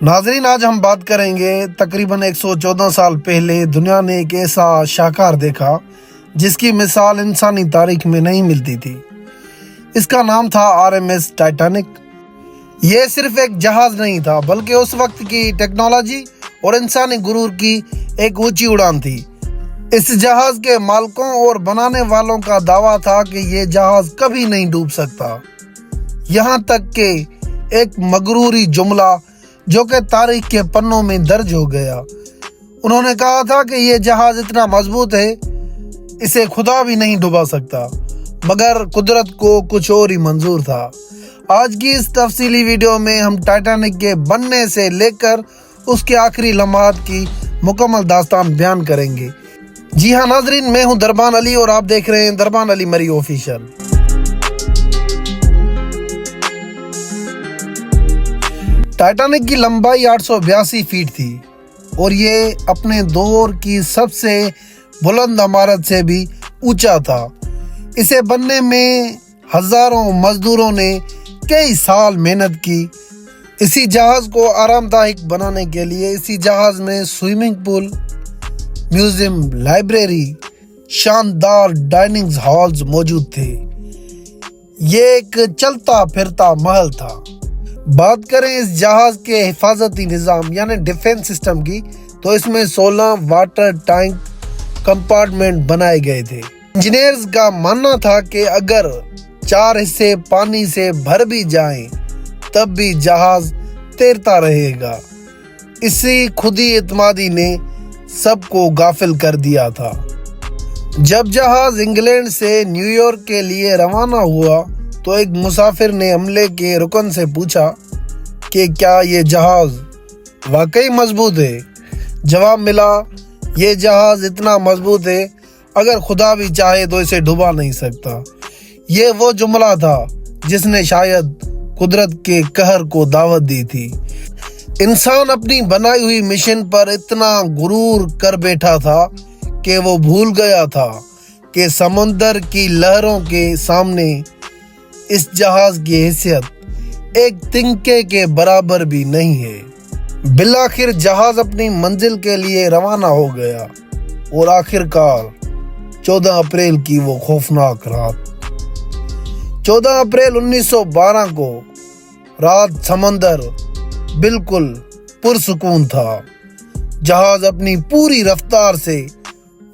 नाजरीन, आज हम बात करेंगे तकरीबन 114 साल पहले दुनिया ने एक ऐसा शाहकार देखा जिसकी मिसाल इंसानी तारीख में नहीं मिलती थी। इसका नाम था RMS टाइटैनिक। ये सिर्फ एक जहाज नहीं था बल्कि उस वक्त की टेक्नोलॉजी और इंसानी गुरूर की एक ऊंची उड़ान थी। इस जहाज के मालिकों और बनाने वालों का दावा था कि ये जहाज कभी नहीं डूब सकता। यहाँ तक कि एक मगरूरी जुमला जो कि तारीख के पन्नों में दर्ज हो गया। उन्होंने कहा था कि ये जहाज इतना मजबूत है इसे खुदा भी नहीं डुबा सकता, मगर कुदरत को कुछ और ही मंजूर था। आज की इस तफसीली वीडियो में हम टाइटैनिक के बनने से लेकर उसके आखिरी लम्हात की मुकम्मल दास्तान बयान करेंगे। जी हाँ नाजरीन, मैं हूँ दरबान अली और आप देख रहे हैं दरबान अली मरी ऑफिशियल। टाइटैनिक की लंबाई 882 फीट थी और ये अपने दौर की सबसे बुलंद इमारत से भी ऊंचा था। इसे बनने में हजारों मजदूरों ने कई साल मेहनत की। इसी जहाज को आरामदायक बनाने के लिए इसी जहाज में स्विमिंग पूल, म्यूजियम, लाइब्रेरी, शानदार डाइनिंग हॉल्स मौजूद थे। ये एक चलता फिरता महल था। बात करें इस जहाज के हिफाजती निज़ाम यानी डिफेंस सिस्टम की, तो इसमें 16 वाटर टैंक कंपार्टमेंट बनाए गए थे। इंजीनियर्स का मानना था कि अगर 4 हिस्से पानी से भर भी जाएं, तब भी जहाज तैरता रहेगा। इसी खुदी इत्मादी ने सबको गाफिल कर दिया था। जब जहाज इंग्लैंड से न्यूयॉर्क के लिए रवाना हुआ तो एक मुसाफिर ने अमले के रुकन से पूछा कि क्या ये जहाज वाकई मजबूत है। जवाब मिला, ये जहाज इतना मजबूत है अगर खुदा भी चाहे तो इसे डुबा नहीं सकता। ये वो जुमला था जिसने शायद कुदरत के कहर को दावत दी थी। इंसान अपनी बनाई हुई मिशन पर इतना गुरूर कर बैठा था कि वो भूल गया था कि समुंदर की लहरों के सामने इस जहाज की हैसियत एक तिनके के बराबर भी नहीं है। बिलाखिर जहाज अपनी मंजिल के लिए रवाना हो गया और आखिरकार 14 अप्रैल की वो खौफनाक रात। 14 अप्रैल 1912 को रात समंदर बिल्कुल पुरसुकून था। जहाज अपनी पूरी रफ्तार से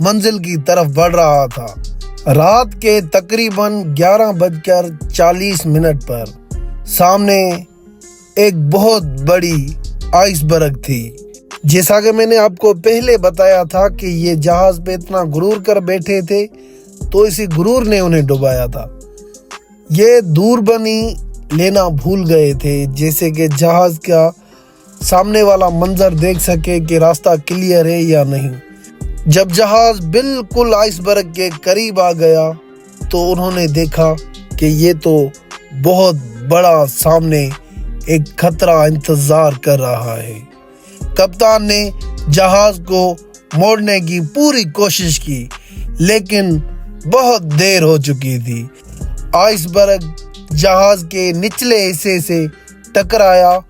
मंजिल की तरफ बढ़ रहा था। रात के तकरीबन 11:40 पर सामने एक बहुत बड़ी आइसबर्ग थी। जैसा कि मैंने आपको पहले बताया था कि ये जहाज पे इतना गुरूर कर बैठे थे तो इसी गुरूर ने उन्हें डुबाया था। ये दूरबीनी लेना भूल गए थे, जैसे कि जहाज का सामने वाला मंजर देख सके कि रास्ता क्लियर है या नहीं। जब जहाज बिल्कुल आइसबर्ग के करीब आ गया तो उन्होंने देखा कि ये तो बहुत बड़ा सामने एक खतरा इंतजार कर रहा है। कप्तान ने जहाज को मोड़ने की पूरी कोशिश की, लेकिन बहुत देर हो चुकी थी। आइसबर्ग जहाज के निचले हिस्से से टकराया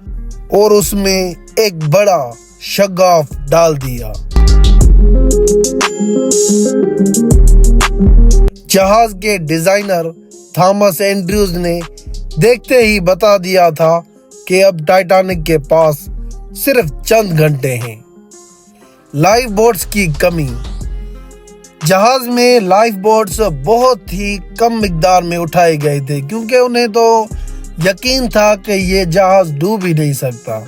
और उसमें एक बड़ा शगाफ डाल दिया। जहाज के डिजाइनर थॉमस एंड्रयूज ने देखते ही बता दिया था कि अब टाइटैनिक के पास सिर्फ चंद घंटे हैं। लाइफ बोट्स की कमी। जहाज में लाइफ बोट्स बहुत ही कम मिकदार में उठाए गए थे क्योंकि उन्हें तो यकीन था कि ये जहाज डूब ही नहीं सकता।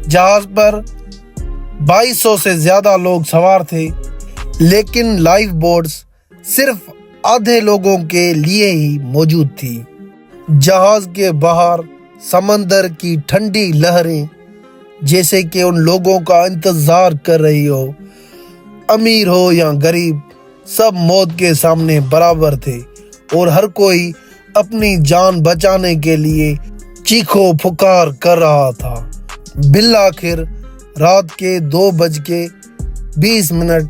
जहाज पर 2200 से ज्यादा लोग सवार थे, लेकिन लाइफ बोट्स सिर्फ आधे लोगों के लिए ही मौजूद थी। जहाज के बाहर समंदर की ठंडी लहरें जैसे कि उन लोगों का इंतजार कर रही हो। अमीर हो या गरीब, सब मौत के सामने बराबर थे और हर कोई अपनी जान बचाने के लिए चीखो पुकार कर रहा था। बिलाखिर रात के 2:20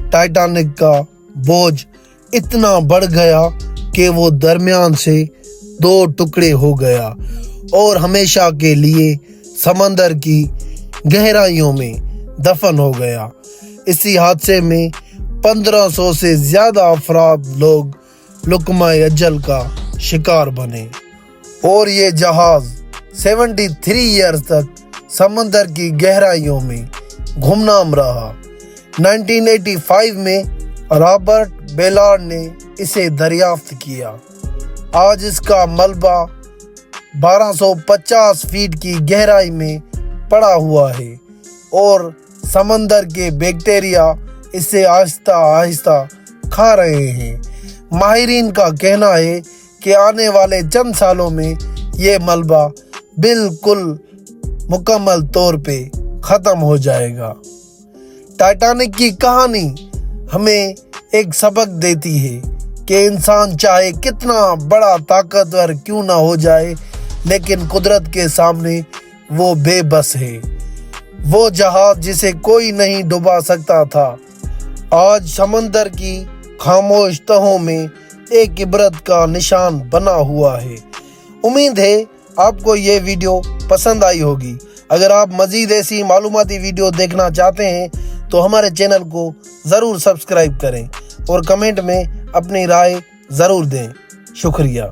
टाइटैनिक का बोझ इतना बढ़ गया कि वो दरमियान से 2 टुकड़े हो गया और हमेशा के लिए समंदर की गहराइयों में दफन हो गया। इसी हादसे में 1500 से ज्यादा अफराद लोग लुकमाए अजल का शिकार बने और ये जहाज 73 ईयर्स तक समंदर की गहराइयों में गुमनाम रहा। 1985 में रॉबर्ट बेलार्ड ने इसे दरियाफ्त किया। आज इसका मलबा 1250 फीट की गहराई में पड़ा हुआ है और समंदर के बैक्टीरिया इसे आहिस्ता आहिस्ता खा रहे हैं। माहिरीन का कहना है कि आने वाले चंद सालों में ये मलबा बिल्कुल मुकम्मल तौर पे ख़त्म हो जाएगा। टाइटैनिक की कहानी हमें एक सबक देती है कि इंसान चाहे कितना बड़ा ताकतवर क्यों ना हो जाए, लेकिन कुदरत के सामने वो बेबस है। वो जहाज जिसे कोई नहीं डुबा सकता था, आज समंदर की खामोश तहों में एक इबरत का निशान बना हुआ है। उम्मीद है आपको ये वीडियो पसंद आई होगी। अगर आप मज़ीद ऐसी मालूमाती वीडियो देखना चाहते हैं तो हमारे चैनल को ज़रूर सब्सक्राइब करें और कमेंट में अपनी राय ज़रूर दें। शुक्रिया।